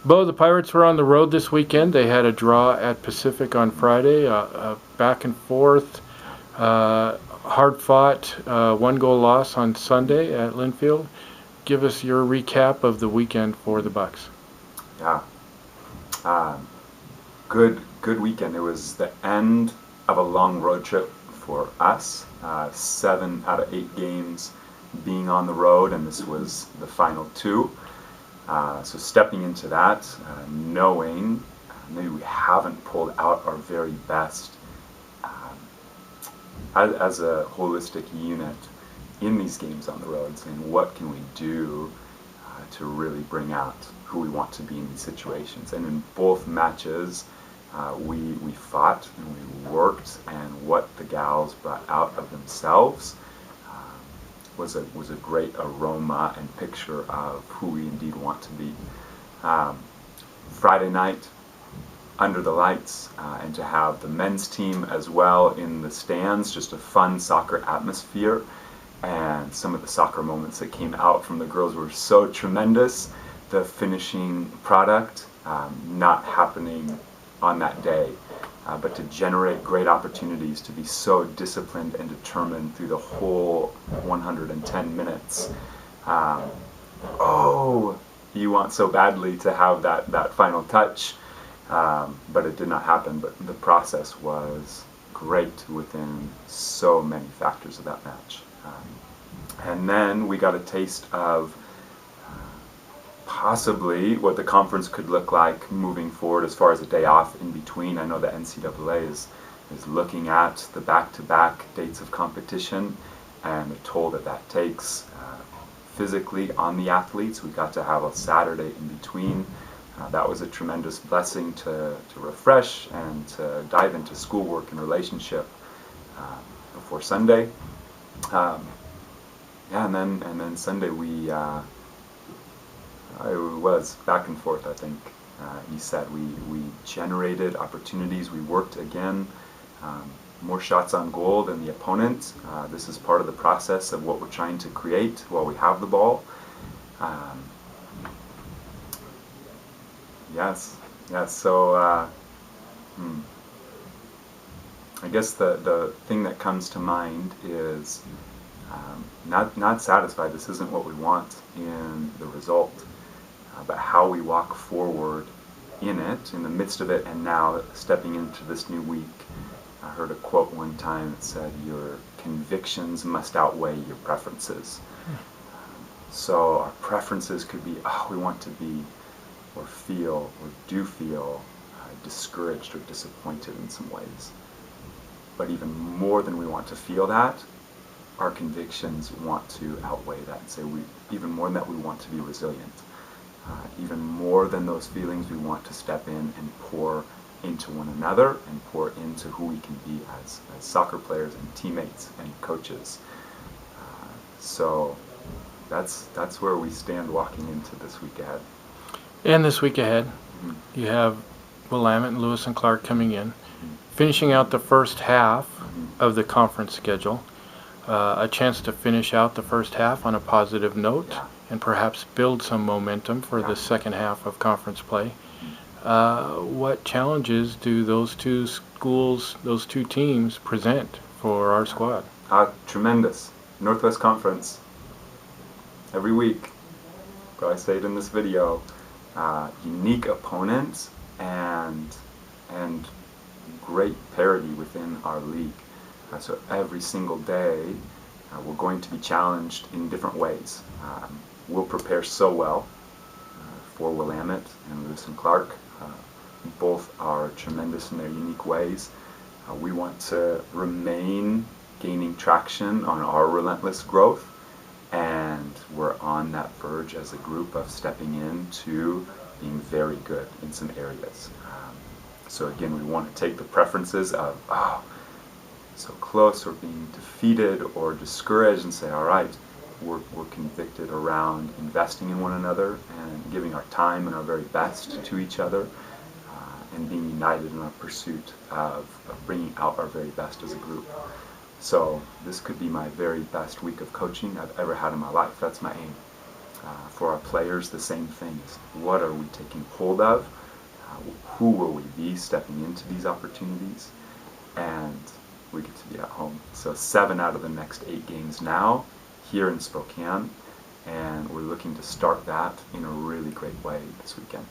Bo, the Pirates were on the road this weekend. They had a draw at Pacific on Friday, back and forth, hard fought, one goal loss on Sunday at Linfield. Give us your recap of the weekend for the Bucks. Yeah, um, good weekend. It was the end of a long road trip for us. 7 out of 8 games being on the road, and this was the final two. So stepping into that, knowing maybe we haven't pulled out our very best um, as a holistic unit in these games on the road, saying what can we do to really bring out who we want to be in these situations. And in both matches, we fought and we worked, and what the gals brought out of themselves was a great aroma and picture of who we indeed want to be. Friday night, under the lights, and to have the men's team as well in the stands, just a fun soccer atmosphere. And some of the soccer moments that came out from the girls were so tremendous. The finishing product not happening on that day, but to generate great opportunities, to be so disciplined and determined through the whole 110 minutes. Oh, you want so badly to have that final touch, but it did not happen. But the process was great within so many factors of that match. And then we got a taste of possibly what the conference could look like moving forward as far as a day off in between. I know the NCAA is looking at the back-to-back dates of competition and the toll that takes physically on the athletes. We got to have a Saturday in between. That was a tremendous blessing to refresh and to dive into schoolwork and relationship before Sunday. And then Sunday it was back and forth. I think you said we generated opportunities. We worked again, more shots on goal than the opponent. This is part of the process of what we're trying to create while we have the ball. Yes. So I guess the thing that comes to mind is not satisfied. This isn't what we want in the result, but how we walk forward in it, in the midst of it, and now stepping into this new week. I heard a quote one time that said, "Your convictions must outweigh your preferences." So our preferences could be, we want to be, or feel, or do feel discouraged or disappointed in some ways. But even more than we want to feel that, our convictions want to outweigh that and say, even more than that, we want to be resilient. Even more than those feelings, we want to step in and pour into one another and pour into who we can be as soccer players and teammates and coaches. So that's where we stand walking into this week ahead. And this week ahead, you have Willamette and Lewis and Clark coming in, finishing out the first half of the conference schedule. A chance to finish out the first half on a positive note and perhaps build some momentum for the second half of conference play. What challenges do those two schools, those two teams present for our squad? Tremendous. Northwest Conference, every week, I say it in this video, unique opponents and great parity within our league. So every single day we're going to be challenged in different ways. We'll prepare so well for Willamette and Lewis and Clark. Both are tremendous in their unique ways. We want to remain gaining traction on our relentless growth, and we're on that verge as a group of stepping into being very good in some areas. So again, we want to take the preferences of, so close, or being defeated or discouraged, and say, all right, we're convicted around investing in one another and giving our time and our very best to each other, and being united in our pursuit of bringing out our very best as a group. So this could be my very best week of coaching I've ever had in my life. That's my aim. For our players, the same thing is, what are we taking hold of? Who will we be stepping into these opportunities? And we get to be at home. So 7 out of the next 8 games now here in Spokane, and we're looking to start that in a really great way this weekend.